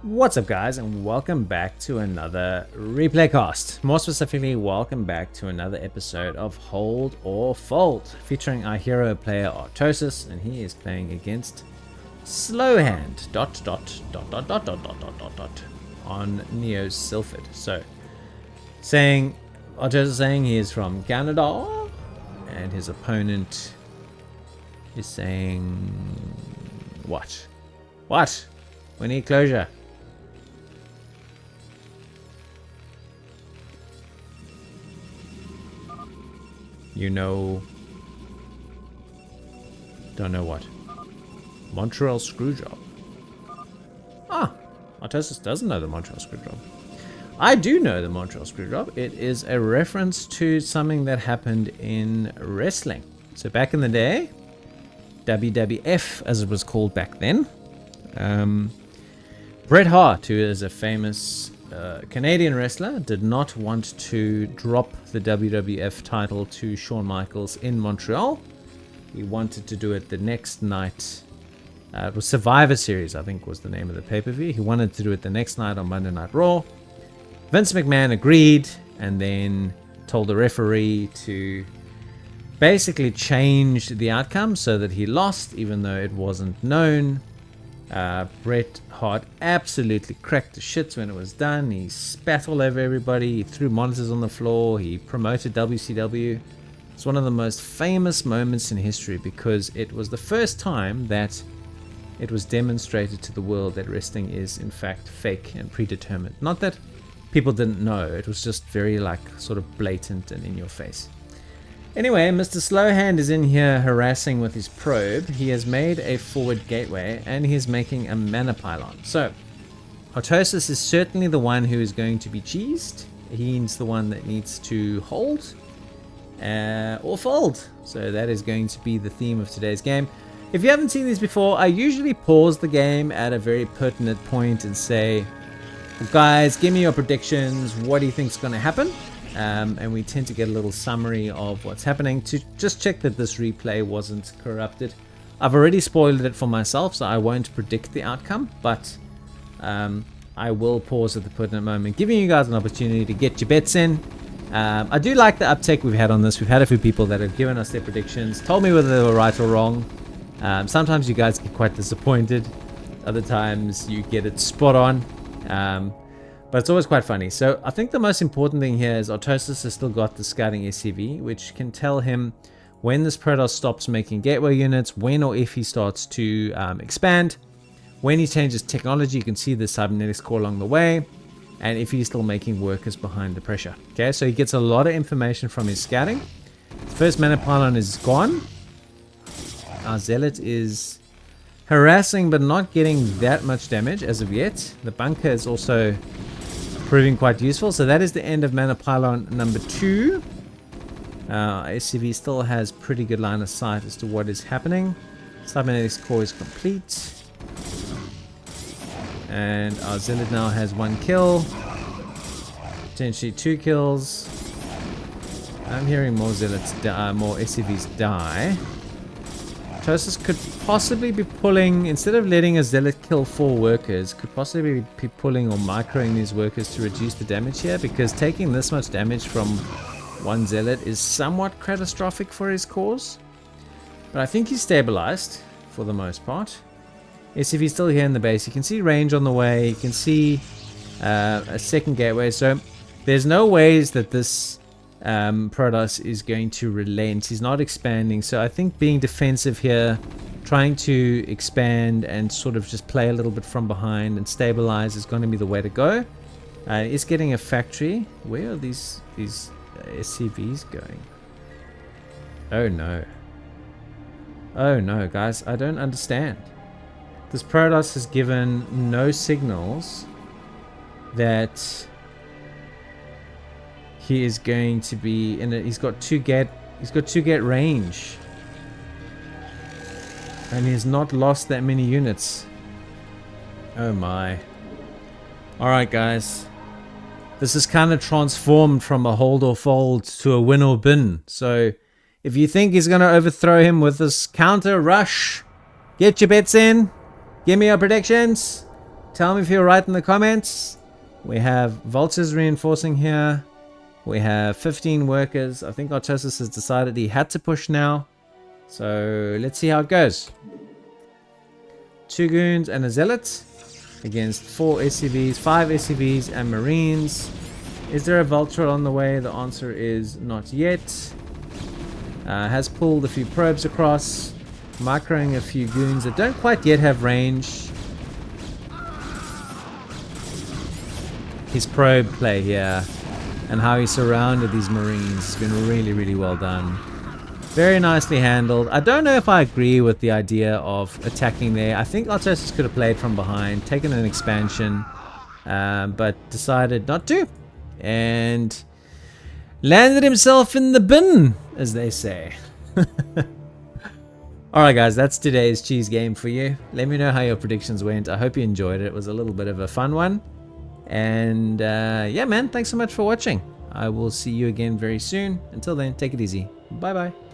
What's up, guys, and welcome back to another replay cast. More specifically, welcome back to another episode of Hold or Fold, featuring our hero player Artosis, and he is playing against Slowhand on Neo Silphid. So, Artosis is saying he is from Canada, and his opponent is saying what? We need closure. You know... Don't know what. Montreal Screwjob. Ah! Artosis doesn't know the Montreal Screwjob. I do know the Montreal Screwjob. It is a reference to something that happened in wrestling. So back in the day, WWF as it was called back then, Bret Hart, who is a famous Canadian wrestler, did not want to drop the WWF title to Shawn Michaels in Montreal. He wanted to do it the next night. It was Survivor Series, I think was the name of the pay-per-view. He wanted to do it the next night on Monday Night Raw. Vince McMahon agreed and then told the referee to basically change the outcome so that he lost, even though it wasn't known. Bret Hart absolutely cracked the shits when it was done. He spat all over everybody. He threw monitors on the floor. He promoted WCW. It's one of the most famous moments in history because it was the first time that it was demonstrated to the world that wrestling is in fact fake and predetermined. Not that people didn't know. It was just very sort of blatant and in your face. Anyway, Mr. Slowhand is in here harassing with his probe. He has made a forward gateway and he's making a mana pylon. So, Artosis is certainly the one who is going to be cheesed. He's the one that needs to hold or fold. So that is going to be the theme of today's game. If you haven't seen these before, I usually pause the game at a very pertinent point and say, well, guys, give me your predictions. What do you think is going to happen? And we tend to get a little summary of what's happening to just check that this replay wasn't corrupted. I've already spoiled it for myself, so I won't predict the outcome, but I will pause at the pertinent moment, giving you guys an opportunity to get your bets in. I do like the uptake we've had on this. We've had a few people that have given us their predictions, told me whether they were right or wrong. Sometimes you guys get quite disappointed. Other times you get it spot on. But it's always quite funny. So I think the most important thing here is Artosis has still got the scouting SCV, which can tell him when this Protoss stops making gateway units, when or if he starts to expand. When he changes technology, you can see the cybernetics core along the way. And if he's still making workers behind the pressure. Okay, so he gets a lot of information from his scouting. The first mana pylon is gone. Our Zealot is harassing but not getting that much damage as of yet. The bunker is also proving quite useful. So that is the end of mana pylon number 2. SCV still has pretty good line of sight as to what is happening. Cybernetics core is complete. And our Zealot now has 1 kill. Potentially 2 kills. I'm hearing more Zealots die, more SCVs die. Artosis could possibly be pulling, instead of letting a Zealot kill 4 workers, could possibly be pulling or microing these workers to reduce the damage here, because taking this much damage from 1 Zealot is somewhat catastrophic for his cause. But I think he's stabilized for the most part. SCV's still here in the base. You can see range on the way. You can see a second gateway. So there's no ways that this Protoss is going to relent. He's not expanding, so I think being defensive here, trying to expand and sort of just play a little bit from behind and stabilize is going to be the way to go. It's getting a factory. Where are these SCVs going? Oh no, guys, I don't understand. This Protoss has given no signals that he is going to be in it. He's got 2 gate range, and he has not lost that many units. Oh my. Alright, guys, this is kind of transformed from a hold or fold to a win or bin. So if you think he's going to overthrow him with this counter rush, get your bets in, give me your predictions. Tell me if you're right in the comments. We have vultures reinforcing here. We have 15 workers. I think Artosis has decided he had to push now. So let's see how it goes. 2 goons and a zealot against 4 SCVs, 5 SCVs and marines. Is there a vulture on the way? The answer is not yet. Has pulled a few probes across, microing a few goons that don't quite yet have range. His probe play here and how he surrounded these marines has been really, really well done. Very nicely handled. I don't know if I agree with the idea of attacking there. I think Artosis could have played from behind, taken an expansion, but decided not to. And landed himself in the bin, as they say. Alright guys, that's today's cheese game for you. Let me know how your predictions went. I hope you enjoyed it. It was a little bit of a fun one. And yeah man, thanks so much for watching. I will see you again very soon. Until then, take it easy. Bye bye.